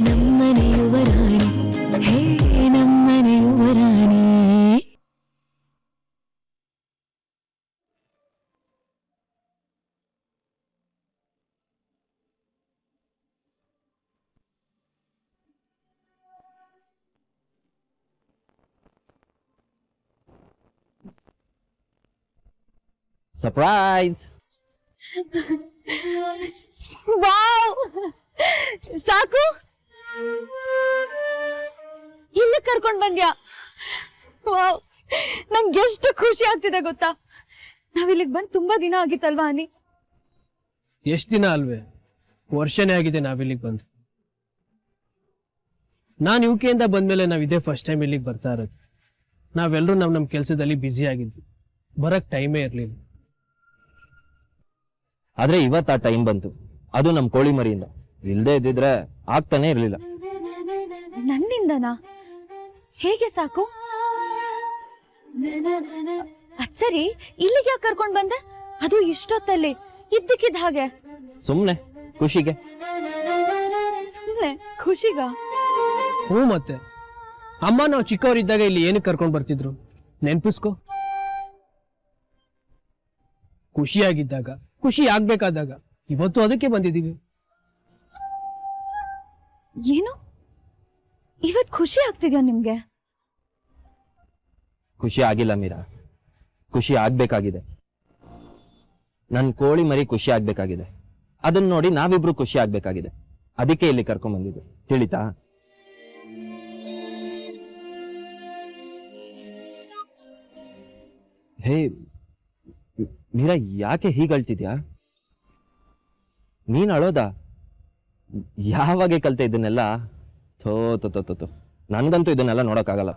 ನಮ್ಮನೆ ಯುವರಾಣಿ ಹೇ ನಮ್ಮನೆ ಯುವರಾಣಿ. Surprise. Wow, ಸಾಕು, ಇಲ್ಲಿ ಕರ್ಕೊಂಡ್ ಬಂದ್ಯಾ? ವಾವ್, ನಂಗೆ ಎಷ್ಟು ಖುಷಿ ಆಗ್ತಿದೆ ಗೊತ್ತಾ. ನಾವಿಲ್ಲಿಗೆ ಬಂದ್ ತುಂಬಾ ದಿನ ಆಗಿತ್ತಲ್ವಾ ಅನಿ? ಎಷ್ಟು ದಿನ ಅಲ್ವೇ, ವರ್ಷನೇ ಆಗಿದೆ ನಾವಿಲ್ಲಿಗೆ ಬಂದು. ನಾನು ಯುಕೆಯಿಂದ ಬಂದ್ಮೇಲೆ ನಾವು ಇದೇ ಫಸ್ಟ್ ಟೈಮ್ ಇಲ್ಲಿಗೆ ಬರ್ತಾ ಇರೋದು. ನಾವೆಲ್ಲರೂ ನಮ್ಮ ಕೆಲಸದಲ್ಲಿ ಬ್ಯುಸಿ ಆಗಿದ್ವಿ, ಬರಕ್ ಟೈಮೇ ಇರಲಿಲ್ಲ. ಆದ್ರೆ ಇವತ್ತು ಆ ಟೈಮ್ ಬಂತು, ಅದು ನಮ್ ಕೋಳಿ ಮರಿಯಿಂದ. ಇಲ್ದೇ ಇದ್ದಿದ್ರೆ ಆಗ್ತಾನೆ ಇರ್ಲಿಲ್ಲ. ನನ್ನಿಂದನಾ? ಹೇಗೆ ಸಾಕು? ಅದ್ ಸರಿ, ಇಲ್ಲಿಗೆ ಯಾಕೆ ಕರ್ಕೊಂಡ್ ಬಂದೆ? ಅದು ಇಷ್ಟೊತ್ತಲ್ಲಿ ಇದ್ದಕ್ಕಿದ್ದ ಹಾಗೆ? ಸುಮ್ನೆ ಖುಷಿಗೆ. ಸುಮ್ನೆ ಖುಷಿಗ? ಹ್ಞೂ, ಮತ್ತೆ ಅಮ್ಮ ನಾವು ಚಿಕ್ಕವರಿದ್ದಾಗ ಇಲ್ಲಿ ಏನಕ್ಕೆ ಕರ್ಕೊಂಡು ಬರ್ತಿದ್ರು ನೆನ್ಪಿಸ್ಕೊ. ಖುಷಿಯಾಗಿದ್ದಾಗ, ಖುಷಿ ಆಗ್ಬೇಕಾದಾಗ, ಇವತ್ತು ಅದಕ್ಕೆ ಬಂದಿದ್ದೀವಿ. ಏನು ಇವತ್ ಖುಷಿ ಆಗ್ತಿದ್ಯಾ ನಿಮ್ಗೆ? ಖುಷಿ ಆಗಿಲ್ಲ ಮೀರಾ, ಖುಷಿ ಆಗ್ಬೇಕಾಗಿದೆ. ನನ್ ಕೋಳಿ ಮರಿ ಖುಷಿ ಆಗ್ಬೇಕಾಗಿದೆ. ಅದನ್ನ ನೋಡಿ ನಾವಿಬ್ರು ಖುಷಿ ಆಗ್ಬೇಕಾಗಿದೆ. ಅದಕ್ಕೆ ಇಲ್ಲಿ ಕರ್ಕೊಂಡ್ ಬಂದಿದ್ದು, ತಿಳಿತಾ? ಹೇ ಮೀರಾ, ಯಾಕೆ ಹೀಗಳ್ತಿದ್ಯಾ? ನೀನ್ ಅಳೋದಾ? ಯಾವಾಗ ಕಲ್ತೆ ಇದನ್ನೆಲ್ಲ? ಥೋ ತೋ ತೋ ತೋ, ನನ್ಗಂತೂ ಇದನ್ನೆಲ್ಲ ನೋಡಕ್ಕಾಗಲ್ಲ.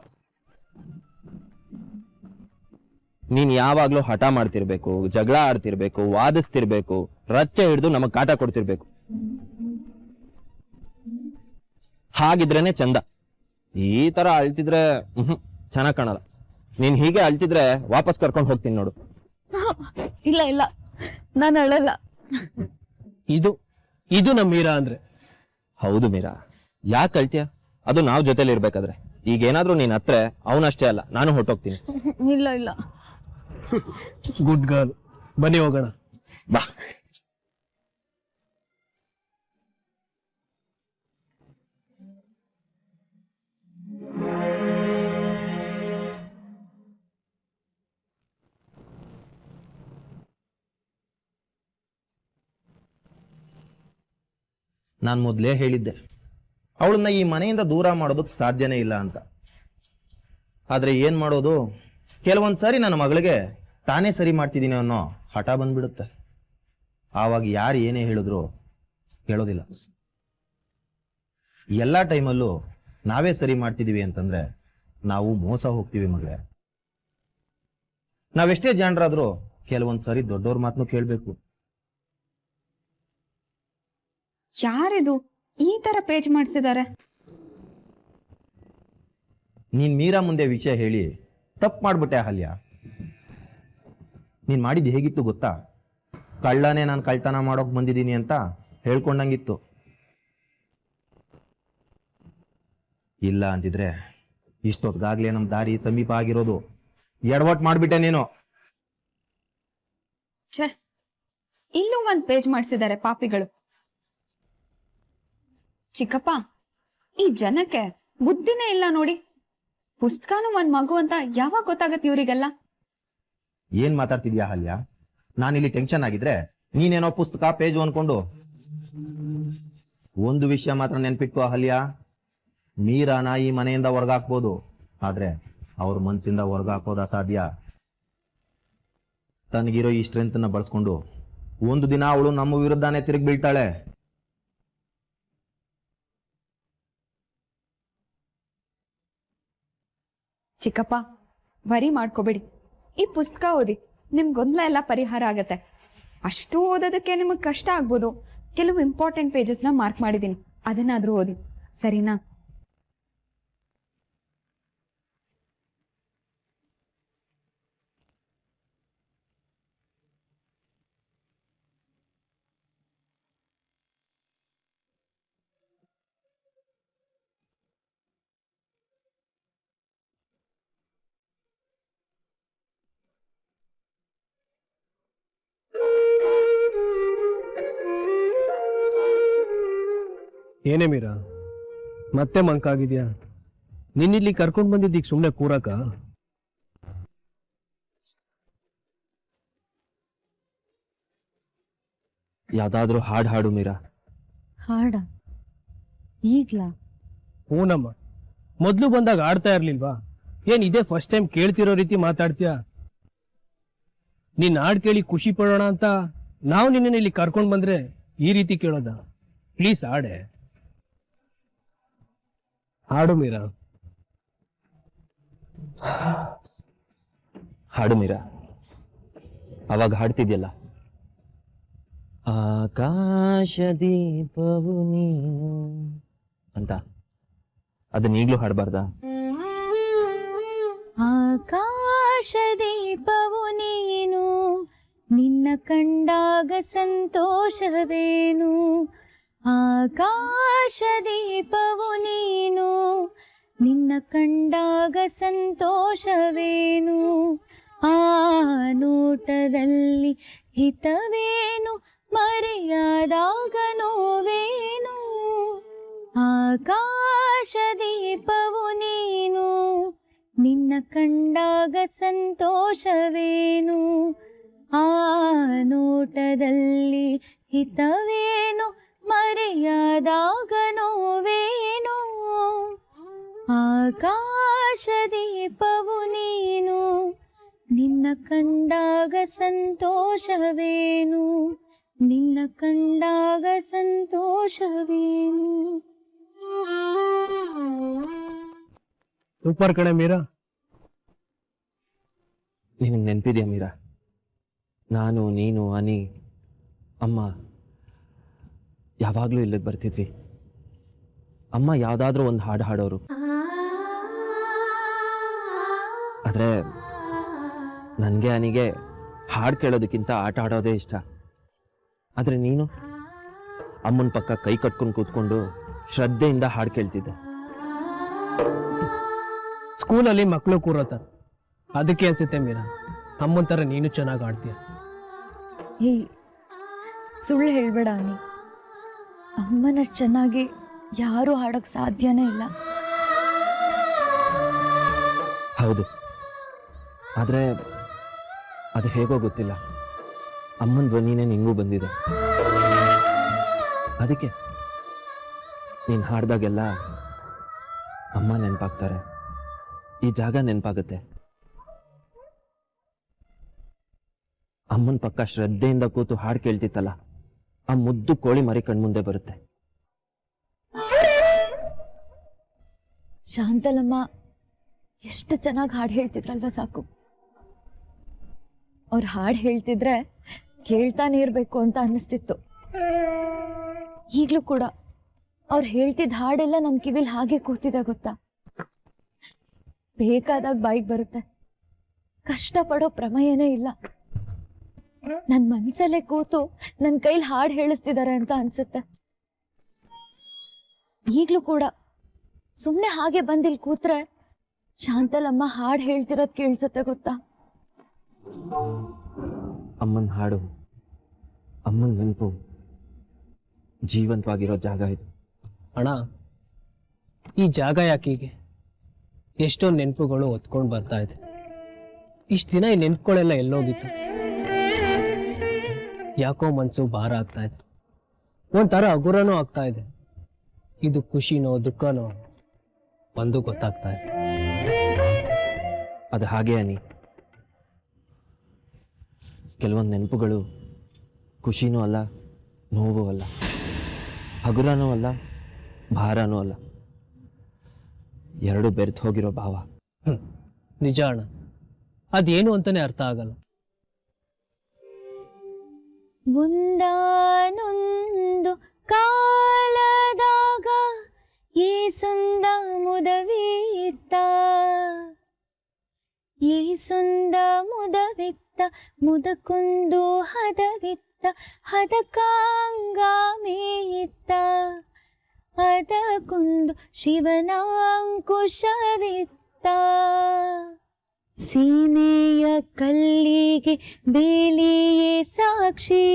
ನೀನ್ ಯಾವಾಗ್ಲೂ ಹಠ ಮಾಡ್ತಿರ್ಬೇಕು, ಜಗಳ ಆಡ್ತಿರ್ಬೇಕು, ವಾದಿಸ್ತಿರ್ಬೇಕು, ರಚ್ಚೆ ಹಿಡಿದು ನಮಗ್ ಕಾಟ ಕೊಡ್ತಿರ್ಬೇಕು. ಹಾಗಿದ್ರೇನೆ ಚಂದ. ಈ ತರ ಅಳ್ತಿದ್ರೆ ಚೆನ್ನಾಗ್ ಕಾಣಲ್ಲ. ನೀನ್ ಹೀಗೆ ಅಳ್ತಿದ್ರೆ ವಾಪಸ್ ಕರ್ಕೊಂಡು ಹೋಗ್ತೀನಿ ನೋಡು. ಇಲ್ಲ ಇಲ್ಲ, ನಾನು ಅಳಲ್ಲ. ಇದು ಇದು ನಮ್ಮ ಮೀರಾ ಅಂದ್ರೆ. ಹೌದು ಮೀರಾ, ಯಾಕೆ ಅಳ್ತೀಯ? ಅದು ನಾವ್ ಜೊತೆಲಿ ಇರ್ಬೇಕಾದ್ರೆ. ಈಗೇನಾದ್ರೂ ನೀನ್ ಹತ್ರ ಅವನಷ್ಟೇ ಅಲ್ಲ, ನಾನು ಹೊಟ್ಟೋಗ್ತೀನಿ. ಇಲ್ಲ ಇಲ್ಲ. ಗುಡ್ ಗರ್ಲ್, ಬನ್ನಿ ಹೋಗೋಣ. ಬಾ. ನಾನು ಮೊದಲೇ ಹೇಳಿದ್ದೆ, ಅವಳನ್ನ ಈ ಮನೆಯಿಂದ ದೂರ ಮಾಡೋದಕ್ಕೆ ಸಾಧ್ಯನೇ ಇಲ್ಲ ಅಂತ. ಆದ್ರೆ ಏನ್ ಮಾಡೋದು, ಕೆಲವೊಂದ್ಸಾರಿ ನನ್ನ ಮಗಳಿಗೆ ತಾನೇ ಸರಿ ಮಾಡ್ತಿದ್ದೀನಿ ಅನ್ನೋ ಹಠ ಬಂದ್ಬಿಡುತ್ತೆ. ಆವಾಗ ಯಾರು ಏನೇ ಹೇಳಿದ್ರು ಕೇಳೋದಿಲ್ಲ. ಎಲ್ಲಾ ಟೈಮಲ್ಲೂ ನಾವೇ ಸರಿ ಮಾಡ್ತಿದೀವಿ ಅಂತಂದ್ರೆ ನಾವು ಮೋಸ ಹೋಗ್ತೀವಿ ಮಗಳೇ. ನಾವೆಷ್ಟೇ ಜನರಾದ್ರೂ ಕೆಲವೊಂದ್ಸಾರಿ ದೊಡ್ಡವ್ರ ಮಾತನ್ನು ಕೇಳ್ಬೇಕು. ಯಾರಿದು ಈ ತರ ಪೇಜ್ ಮಾಡಿಸಿದ್ದಾರೆ? ನೀನ್ ಮೀರಾ ಮುಂದೆ ವಿಷಯ ಹೇಳಿ ತಪ್ಪು ಮಾಡ್ಬಿಟ್ಟೆ ಅಹಲ್ಯ. ನೀನ್ ಮಾಡಿದ್ದು ಹೇಗಿತ್ತು ಗೊತ್ತಾ? ಕಳ್ಳನೇ ನಾನು ಕಳ್ತನ ಮಾಡೋಕ್ ಬಂದಿದ್ದೀನಿ ಅಂತ ಹೇಳ್ಕೊಂಡಂಗಿತ್ತು. ಇಲ್ಲ ಅಂತಿದ್ರೆ ಇಷ್ಟೊತ್ಗಾಗ್ಲೇ ನಮ್ ದಾರಿ ಸಮೀಪ ಆಗಿರೋದು. ಎಡವಟ್ ಮಾಡ್ಬಿಟ್ಟೆ ನೀನು. ಛೆ, ಇಲ್ಲೂ ಒಂದ್ ಪೇಜ್ ಮಾಡಿಸಿದ್ದಾರೆ ಪಾಪಿಗಳು. ಚಿಕ್ಕಪ್ಪ, ಈ ಜನಕ್ಕೆ ಬುದ್ಧಿನೇ ಇಲ್ಲ ನೋಡಿ. ಪುಸ್ತಕನೂ ಒಂದ್ ಮಗು ಅಂತ ಯಾವಾಗ ಗೊತ್ತಾಗತ್ತೆ ಇವರಿಗೆಲ್ಲ? ಏನ್ ಮಾತಾಡ್ತಿದ್ಯಾ ಅಹಲ್ಯ? ನಾನಿಲ್ಲಿ ಟೆನ್ಷನ್ ಆಗಿದ್ರೆ ನೀನೇನೋ ಪುಸ್ತಕ ಪೇಜು ಅನ್ಕೊಂಡು. ಒಂದು ವಿಷಯ ಮಾತ್ರ ನೆನ್ಪಿಟ್ಟು ಅಹಲ್ಯ, ಮೀರಾನ ಈ ಮನೆಯಿಂದ ಹೊರಗಾಕ್ಬೋದು, ಆದ್ರೆ ಅವ್ರ ಮನ್ಸಿಂದ ಹೊರಗಾಕೋದು ಅಸಾಧ್ಯ. ತನಗಿರೋ ಈ ಸ್ಟ್ರೆಂತ್ ನ ಬಳಸ್ಕೊಂಡು ಒಂದು ದಿನ ಅವಳು ನಮ್ಮ ವಿರುದ್ಧನೇ ತಿರುಗಿ ಬೀಳ್ತಾಳೆ. ಚಿಕ್ಕಪ್ಪ, ವರಿ ಮಾಡ್ಕೋಬೇಡಿ. ಈ ಪುಸ್ತಕ ಓದಿ, ನಿಮ್ ಗೊಂದಲ ಎಲ್ಲ ಪರಿಹಾರ ಆಗತ್ತೆ. ಅಷ್ಟು ಓದೋದಕ್ಕೆ ನಿಮಗೆ ಕಷ್ಟ ಆಗ್ಬೋದು. ಕೆಲವು ಇಂಪಾರ್ಟೆಂಟ್ ಪೇಜಸ್ನ ಮಾರ್ಕ್ ಮಾಡಿದ್ದೀನಿ, ಅದನ್ನಾದ್ರೂ ಓದಿ, ಸರಿನಾ? ಏನೇ ಮೀರಾ, ಮತ್ತೆ ಮಂಕಾಗಿದ್ಯಾ? ನಿನ್ನಿಲ್ಲಿ ಕರ್ಕೊಂಡು ಬಂದಿದ್ದೀಗ ಸುಮ್ಮನೆ ಕೂರಕ? ಯಾವ್ದಾದ್ರೂ ಹಾಡು ಹಾಡು ಮೀರಾ. ಹಾಡ ಈಗ್ಲಾ? ಹೂನಮ್ಮ, ಮೊದ್ಲು ಬಂದಾಗ ಆಡ್ತಾ ಇರ್ಲಿಲ್ವಾ? ಏನ್ ಇದೇ ಫಸ್ಟ್ ಟೈಮ್ ಕೇಳ್ತಿರೋ ರೀತಿ ಮಾತಾಡ್ತೀಯ? ನೀನ್ ಹಾಡ್ ಕೇಳಿ ಖುಷಿ ಪಡೋಣ ಅಂತ ನಾವು ನಿನ್ನ ಇಲ್ಲಿ ಕರ್ಕೊಂಡ್ ಬಂದ್ರೆ ಈ ರೀತಿ ಕೇಳೋದ? ಪ್ಲೀಸ್ ಹಾಡೆ, ಹಾಡು ಮೀರಾ. ಹಾಡು ಮೀರಾ. ಅವಾಗ ಹಾಡ್ತಿದ್ಯಲ್ಲ, ಆಕಾಶ ದೀಪವು ನೀನು ಅಂತ, ಅದನ್ನ ಈಗ್ಲೂ ಹಾಡಬಾರ್ದಾ? ಆಕಾಶ ದೀಪವು ನೀನು, ನಿನ್ನ ಕಂಡಾಗ ಸಂತೋಷವೇನು. ಆಕಾಶ ದೀಪವು ನೀನು, ನಿನ್ನ ಕಂಡಾಗ ಸಂತೋಷವೇನು. ಆ ನೋಟದಲ್ಲಿ ಹಿತವೇನು, ಮರೆಯಾದಾಗ ನೋವೇನು. ಆಕಾಶ ದೀಪವು ನೀನು, ನಿನ್ನ ಕಂಡಾಗ ಸಂತೋಷವೇನು. ಆ ನೋಟದಲ್ಲಿ ಹಿತವೇನು, ಮರೆಯಾದಾಗ ನೋವೇನು. ಆಕಾಶ ದೀಪವು ನೀನು, ನಿನ್ನ ಕಂಡಾಗ ಸಂತೋಷವೇನು. ನಿನ್ನ ಕಂಡಾಗ ಸಂತೋಷವೇನು. ಸೂಪರ್ ಕಣೆ ಮೀರಾ. ನಿನಗೆ ನೆನಪಿದ್ಯಾ ಮೀರಾ? ನಾನು, ನೀನು, ಅನಿ, ಅಮ್ಮ ಯಾವಾಗಲೂ ಇಲ್ಲಿಗೆ ಬರ್ತಿದ್ವಿ. ಅಮ್ಮ ಯಾವುದಾದ್ರೂ ಒಂದು ಹಾಡು ಹಾಡೋರು. ಆದರೆ ನನಗೆ ಅನಿಗೆ ಹಾಡು ಕೇಳೋದಕ್ಕಿಂತ ಆಟ ಆಡೋದೇ ಇಷ್ಟ. ಆದರೆ ನೀನು ಅಮ್ಮನ ಪಕ್ಕ ಕೈ ಕಟ್ಕೊಂಡು ಕೂತ್ಕೊಂಡು ಶ್ರದ್ಧೆಯಿಂದ ಹಾಡು ಕೇಳ್ತಿದ್ದೆ. ಸ್ಕೂಲಲ್ಲಿ ಮಕ್ಕಳು ಕೂರೋತಾರ, ಅದಕ್ಕೆ ಅನ್ಸುತ್ತೆ ಮೀರಾ ಅಮ್ಮನ ಥರ ನೀನು ಚೆನ್ನಾಗಿ ಆಡ್ತೀಯ. ಹೇ, ಸುಳ್ಳು ಹೇಳ್ಬೇಡ ಅನಿ. ಅಮ್ಮನಷ್ಟು ಚೆನ್ನಾಗಿ ಯಾರೂ ಹಾಡೋಕ್ಕೆ ಸಾಧ್ಯನೇ ಇಲ್ಲ. ಹೌದು, ಆದರೆ ಅದು ಹೇಗೋ ಗೊತ್ತಿಲ್ಲ, ಅಮ್ಮನ ಧ್ವನಿನೇ ನಿಂಗೂ ಬಂದಿದೆ. ಅದಕ್ಕೆ ನೀನು ಹಾಡ್ದಾಗೆಲ್ಲ ಅಮ್ಮ ನೆನಪಾಗ್ತಾರೆ, ಈ ಜಾಗ ನೆನಪಾಗುತ್ತೆ. ಅಮ್ಮನ ಪಕ್ಕ ಶ್ರದ್ಧೆಯಿಂದ ಕೂತು ಹಾಡು ಕೇಳ್ತಿತ್ತಲ್ಲ, ಆ ಮುದ್ದು ಕೋಳಿ ಮರಿ ಕಣ್ಮುಂದೆ ಬರುತ್ತೆ. ಶಾಂತಲಮ್ಮ ಎಷ್ಟು ಚೆನ್ನಾಗಿ ಹಾಡು ಹೇಳ್ತಿದ್ರಲ್ವ ಸಾಕು. ಅವ್ರು ಹಾಡು ಹೇಳ್ತಿದ್ರೆ ಕೇಳ್ತಾನೆ ಇರಬೇಕು ಅಂತ ಅನ್ನಿಸ್ತಿತ್ತು. ಈಗಲೂ ಕೂಡ ಅವ್ರು ಹೇಳ್ತಿದ್ದ ಹಾಡೆಲ್ಲ ನಮ್ಮ ಕಿವಿಲ್ ಹಾಗೆ ಕೂತಿದೆ ಗೊತ್ತಾ. ಬೇಕಾದಾಗ ಬಾಯಿಗೆ ಬರುತ್ತೆ, ಕಷ್ಟಪಡೋ ಪ್ರಮೇಯನೇ ಇಲ್ಲ. ನನ್ನ ಮನಸ್ಸಲ್ಲೇ ಕೂತು ನನ್ನ ಕೈಲಿ ಹಾಡು ಹೇಳಿಸ್ತಿದ್ದಾರೆ ಅಂತ ಅನ್ಸುತ್ತೆ. ಈಗಲೂ ಕೂಡ ಸುಮ್ಮನೆ ಹಾಗೆ ಬಂದಿಲ್ಲಿ ಕೂತ್ರೆ ಶಾಂತಲಮ್ಮ ಹಾಡು ಹೇಳ್ತಿರೋದು ಕೇಳಿಸುತ್ತೆ ಗೊತ್ತಾ. ಅಮ್ಮನ ಹಾಡು, ಅಮ್ಮನ ನೆನಪು ಜೀವಂತವಾಗಿರೋ ಜಾಗ ಇದು. ಅಣ್ಣ, ಈ ಜಾಗ ಯಾಕೆ ಹೀಗೆ ಎಷ್ಟೊಂದು ನೆನಪುಗಳು ಹೊತ್ಕೊಂಡು ಬರ್ತಾ ಇದೆ. ಇಷ್ಟು ದಿನ ಈ ನೆನಪುಗಳೆಲ್ಲ ಎಲ್ಲೋಗಿತ್ತು. ಯಾಕೋ ಮನಸ್ಸು ಭಾರ ಆಗ್ತಾ ಇತ್ತು, ಒಂಥರ ಹಗುರನೂ ಆಗ್ತಾ ಇದೆ. ಇದು ಖುಷಿನೋ ದುಃಖನೋ ಒಂದು ಗೊತ್ತಾಗ್ತಾ ಇದೆ. ಅದು ಹಾಗೆ ಅನಿ, ಕೆಲವೊಂದು ನೆನಪುಗಳು ಖುಷಿನೂ ಅಲ್ಲ, ನೋವು ಅಲ್ಲ, ಹಗುರನೂ ಅಲ್ಲ, ಭಾರನೂ ಅಲ್ಲ, ಎರಡು ಬೆರೆತು ಹೋಗಿರೋ ಭಾವ. ನಿಜ ಅಣ್ಣ, ಅದೇನು ಅಂತಾನೆ ಅರ್ಥ ಆಗಲ್ಲ. ಮುಂದಾನೊಂದು ಕಾಲದಾಗ ಏಸುಂದ ಮುದವಿತ್ತ, ಏಸುಂದ ಮುದವಿತ್ತ, ಮುದಕೊಂದು ಹದವಿತ್ತ, ಹದಕಾಂಗಾಮೇಯಿತ್ತ, ಅದಕ್ಕೊಂದು ಶಿವನಾಂಕುಶವಿತ್ತ. ಸೀಮೆಯ ಕಲ್ಲಿಗೆ ಬೇಲಿಯೇ ಸಾಕ್ಷಿ,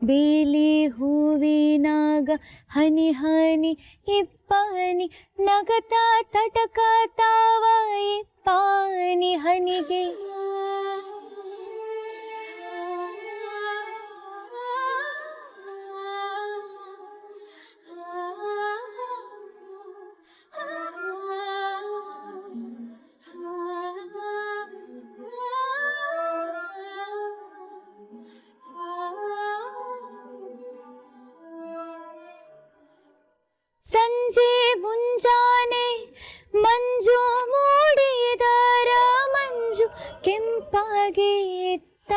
ಬೇಲಿ ಹೂವಿನಾಗ ಹನಿ ಹನಿ ಇಪ್ಪಾನಿ ನಗತ ತಟಕತಾವ ಇಪ್ಪಾನಿ ಹನಿಗೆ ಸಂಜೆ ಮುಂಜಾನೆ ಮಂಜು ಮೂಡಿದರ ಮಂಜು ಕೆಂಪಾಗಿ ಇತ್ತ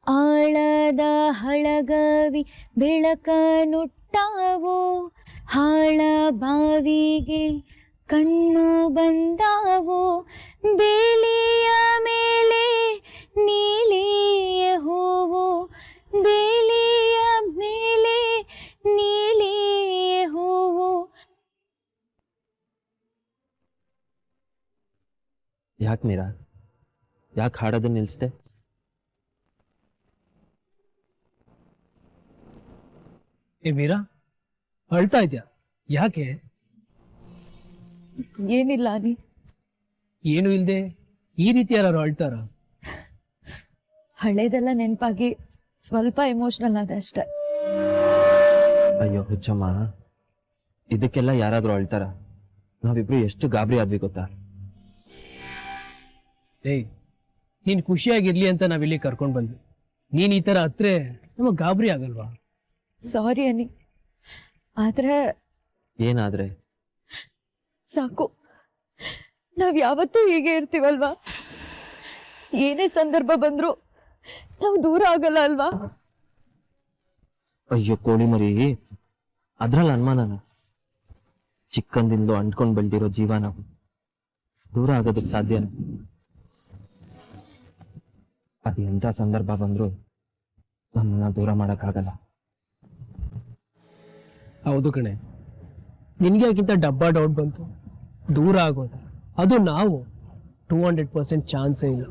ಆಳದ ಹಳಗವಿ ಬೆಳಕ ನುಟ್ಟಾವು ಹಾಳ ಬಾವಿಗೆ ಕಣ್ಣು ಬಂದಾವು ಬೇಲಿಯ ಮೇಲೆ ನೀಲಿಯ ಹೂವು ಬೇಲಿಯ ಮೇಲೆ ನೀಲಿಯ ಹೂವು. ಯಾಕೆ ಮೀರಾ, ಯಾಕೆ ಹಾಡೋದನ್ನ ನಿಲ್ಲಿಸ್ದೆ? ಏ ಮೀರಾ, ಅಳ್ತಾ ಇದ್ಯಾ? ಯಾಕೆ? ಏನಿಲ್ಲ ನೀ ಏನು ಇಲ್ದೆ ಈ ರೀತಿ ಯಾರು ಅಳ್ತಾರ? ಹಳೇದೆಲ್ಲ ನೆನಪಾಗಿ ಸ್ವಲ್ಪ ಎಮೋಷನಲ್ ಆದ ಅಷ್ಟೆ. ಅಯ್ಯೋ ಹುಚ್ಚಮ್ಮ, ಇದಕ್ಕೆಲ್ಲ ಯಾರಾದ್ರೂ ಅಳ್ತಾರ? ನಾವಿಬ್ರು ಎಷ್ಟು ಗಾಬರಿ ಆದ್ವಿ ಗೊತ್ತಾ? ಏಯ್, ನೀನ್ ಖುಷಿಯಾಗಿರ್ಲಿ ಅಂತ ನಾವಿಲ್ಲಿ ಕರ್ಕೊಂಡ್ ಬಂದ್ವಿ. ನೀನ್ ಈ ತರ ಹತ್ರೆ ನಮಗ್ ಗಾಬರಿ ಆಗಲ್ವಾ? ಸಾರಿ ಅನಿ, ಆದ್ರೆ ಏನಾದ್ರೆ? ಸಾಕು, ನಾವ್ ಯಾವತ್ತೂ ಹೀಗೆ ಇರ್ತೀವಲ್ವಾ? ಏನೇ ಸಂದರ್ಭ ಬಂದ್ರು ನಾವು ದೂರ ಆಗಲ್ಲ ಅಲ್ವಾ? ಅಯ್ಯೋ ಕೋಳಿ ಮರಿ, ಅದ್ರಲ್ಲಿ ಅನುಮಾನನ? ಚಿಕ್ಕಂದಿಂದಲೂ ಅಂಟ್ಕೊಂಡ್ ಬೆಳ್ದಿರೋ ಜೀವ ನಾವು ದೂರ ಆಗೋದಕ್ಕೆ ಸಾಧ್ಯನ? ಅದು ಎಂಥ ಸಂದರ್ಭ ಬಂದ್ರು ನಮ್ಮನ್ನ ದೂರ ಮಾಡಕ್ಕಾಗಲ್ಲ. ಹೌದು ಕಣೆ, ನಿನ್ಗೆ ಯಾಕಿಂತ ಡಬ್ಬಾ ಡೌಟ್ ಬಂತು? ದೂರ ಆಗೋದು ಅದು ನಾವು 200% ಚಾನ್ಸೇ ಇಲ್ಲ.